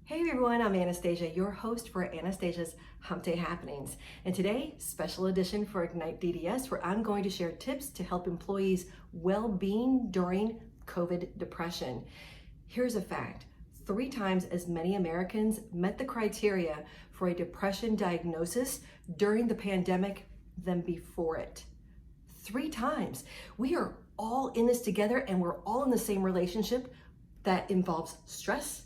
Hey everyone, I'm Anastasia, your host for Anastasia's Hump Day Happenings. And today, special edition for IgniteDDS, where I'm going to share tips to help employees' well-being during COVID depression. Here's a fact. 3 times as many Americans met the criteria for a depression diagnosis during the pandemic than before it. 3 times. We are all in this together and we're all in the same relationship that involves stress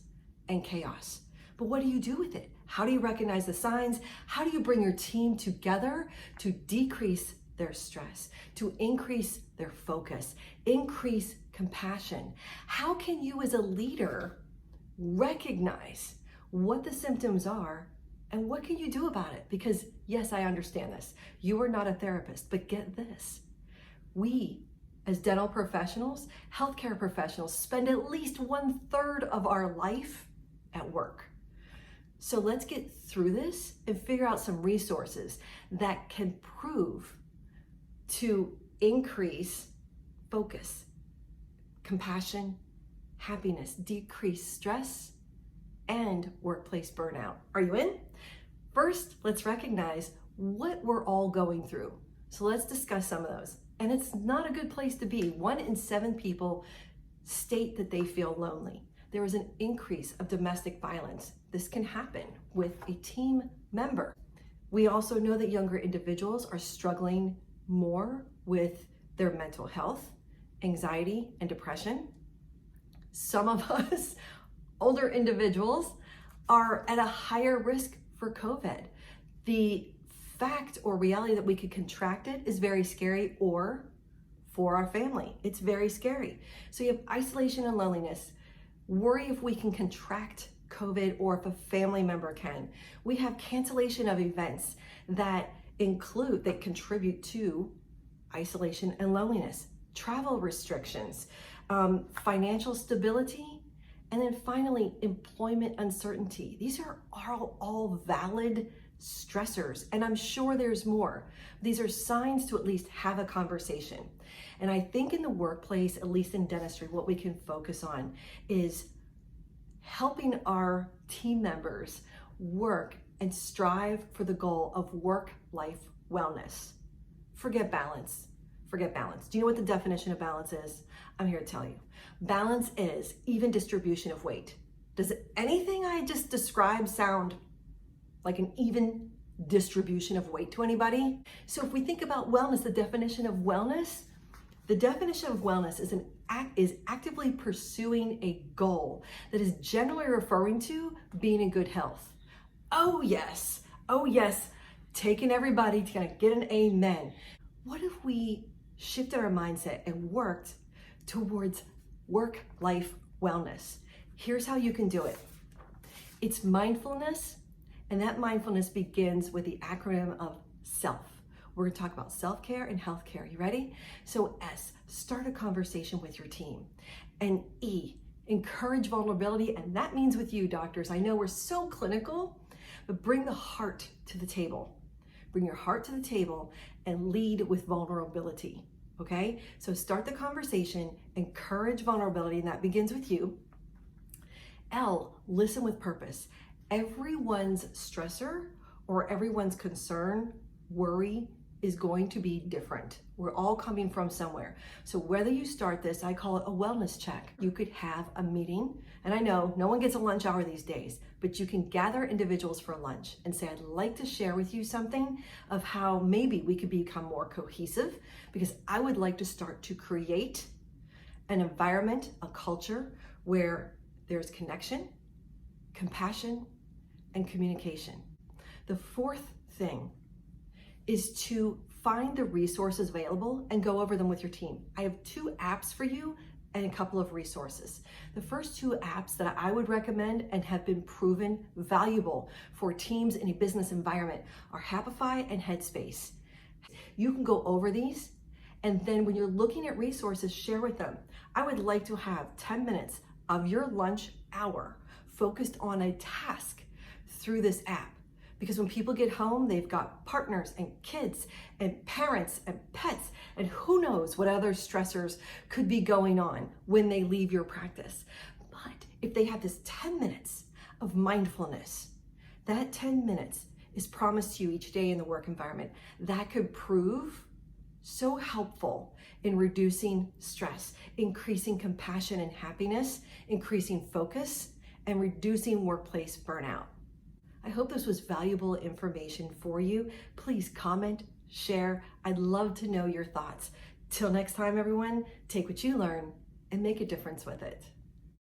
and chaos. But what do you do with it? How do you recognize the signs? How do you bring your team together to decrease their stress, to increase their focus, increase compassion? How can you as a leader recognize what the symptoms are and what can you do about it? Because yes, I understand this. You are not a therapist, but get this. We as dental professionals, healthcare professionals, spend at least 1/3 of our life at work. So let's get through this and figure out some resources that can prove to increase focus, compassion, happiness, decrease stress, and workplace burnout. Are you in? First, let's recognize what we're all going through. So let's discuss some of those. And it's not a good place to be. 1 in 7 people state that they feel lonely. There is an increase of domestic violence. This can happen with a team member. We also know that younger individuals are struggling more with their mental health, anxiety, and depression. Some of us, older individuals, are at a higher risk for COVID. The fact or reality that we could contract it is very scary, or for our family, it's very scary. So you have isolation and loneliness. Worry if we can contract COVID or if a family member can. We have cancellation of events that contribute to isolation and loneliness, travel restrictions, financial stability, and then finally, employment uncertainty. These are all valid stressors, and I'm sure there's more. These are signs to at least have a conversation. And I think in the workplace, at least in dentistry, what we can focus on is helping our team members work and strive for the goal of work-life wellness. Forget balance. Forget balance. Do you know what the definition of balance is? I'm here to tell you. Balance is even distribution of weight. Does anything I just described sound like an even distribution of weight to anybody? So if we think about wellness, the definition of wellness is actively pursuing a goal that is generally referring to being in good health. Oh yes, taking everybody to kind of get an amen. What if we shifted our mindset and worked towards work-life wellness? Here's how you can do it. It's mindfulness, and that mindfulness begins with the acronym of SELF. We're going to talk about self-care and healthcare. You ready? So S, start a conversation with your team. And E, encourage vulnerability. And that means with you, doctors. I know we're so clinical, but bring the heart to the table. Bring your heart to the table and lead with vulnerability. Okay? So start the conversation, encourage vulnerability, and that begins with you. L, listen with purpose. Everyone's stressor or everyone's concern, worry, is going to be different. We're all coming from somewhere. So whether you start this, I call it a wellness check. You could have a meeting, and I know no one gets a lunch hour these days, but you can gather individuals for lunch and say, I'd like to share with you something of how maybe we could become more cohesive, because I would like to start to create an environment, a culture where there's connection, compassion, and communication. The 4th thing is to find the resources available and go over them with your team. I have 2 apps for you and a couple of resources. The first 2 apps that I would recommend and have been proven valuable for teams in a business environment are Happify and Headspace. You can go over these, and then when you're looking at resources, share with them. I would like to have 10 minutes of your lunch hour focused on a task through this app. Because when people get home, they've got partners and kids and parents and pets, and who knows what other stressors could be going on when they leave your practice. But if they have this 10 minutes of of mindfulness. That 10 minutes is promised to you each day in the work environment. That could prove so helpful in reducing stress, increasing compassion and happiness, increasing focus, and reducing workplace burnout. I hope this was valuable information for you. Please comment, share. I'd love to know your thoughts. Till next time, everyone, take what you learn and make a difference with it.